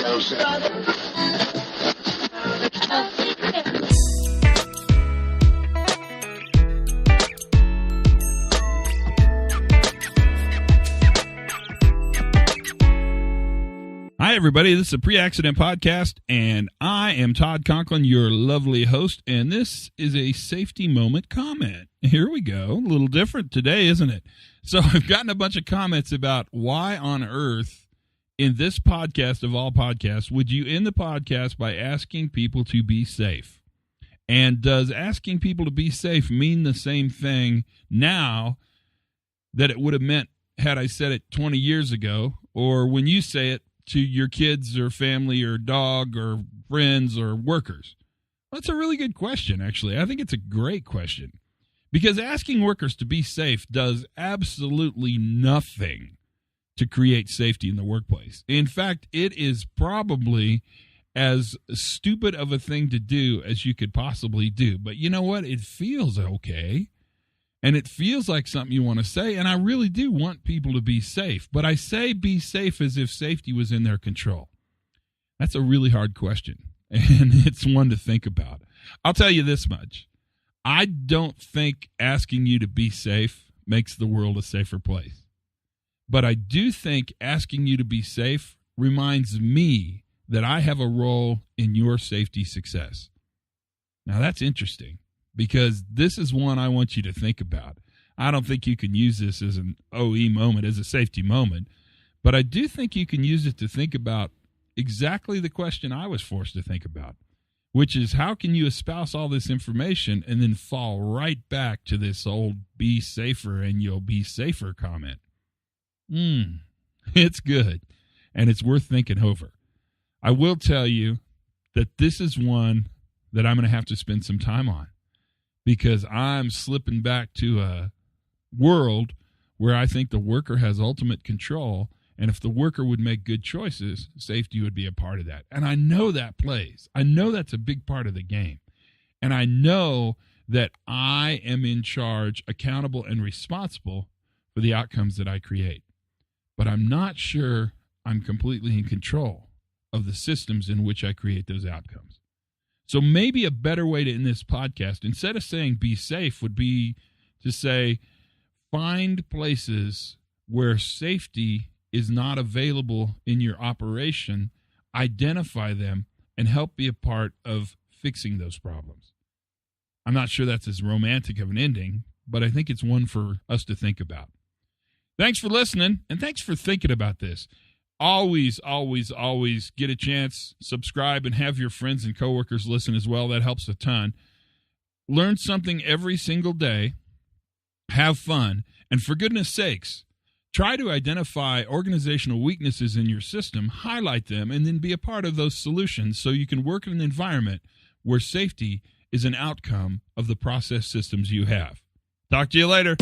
Hi, everybody. This is a Pre-Accident Podcast, and I am Todd Conklin, your lovely host, and this is a safety moment comment. Here we go. A little different today, isn't it? So I've gotten a bunch of comments about why on earth, in this podcast of all podcasts, would you end the podcast by asking people to be safe? And does asking people to be safe mean the same thing now that it would have meant had I said it 20 years ago, or when you say it to your kids or family or dog or friends or workers? That's a really good question, actually. I think it's a great question, because asking workers to be safe does absolutely nothing to create safety in the workplace. In fact, it is probably as stupid of a thing to do as you could possibly do. But you know what? It feels okay. And it feels like something you want to say, and I really do want people to be safe. But I say be safe as if safety was in their control. That's a really hard question, and it's one to think about. I'll tell you this much. I don't think asking you to be safe makes the world a safer place. But I do think asking you to be safe reminds me that I have a role in your safety success. Now, that's interesting, because this is one I want you to think about. I don't think you can use this as an OE moment, as a safety moment, but I do think you can use it to think about exactly the question I was forced to think about, which is, how can you espouse all this information and then fall right back to this old be safer and you'll be safer comment? It's good, and it's worth thinking over. I will tell you that this is one that I'm going to have to spend some time on, because I'm slipping back to a world where I think the worker has ultimate control, and if the worker would make good choices, safety would be a part of that. And I know that plays. I know that's a big part of the game. And I know that I am in charge, accountable, and responsible for the outcomes that I create. But I'm not sure I'm completely in control of the systems in which I create those outcomes. So maybe a better way to end this podcast, instead of saying be safe, would be to say, find places where safety is not available in your operation, identify them, and help be a part of fixing those problems. I'm not sure that's as romantic of an ending, but I think it's one for us to think about. Thanks for listening, and thanks for thinking about this. Always, always, always get a chance, subscribe, and have your friends and coworkers listen as well. That helps a ton. Learn something every single day. Have fun. And for goodness sakes, try to identify organizational weaknesses in your system, highlight them, and then be a part of those solutions so you can work in an environment where safety is an outcome of the process systems you have. Talk to you later.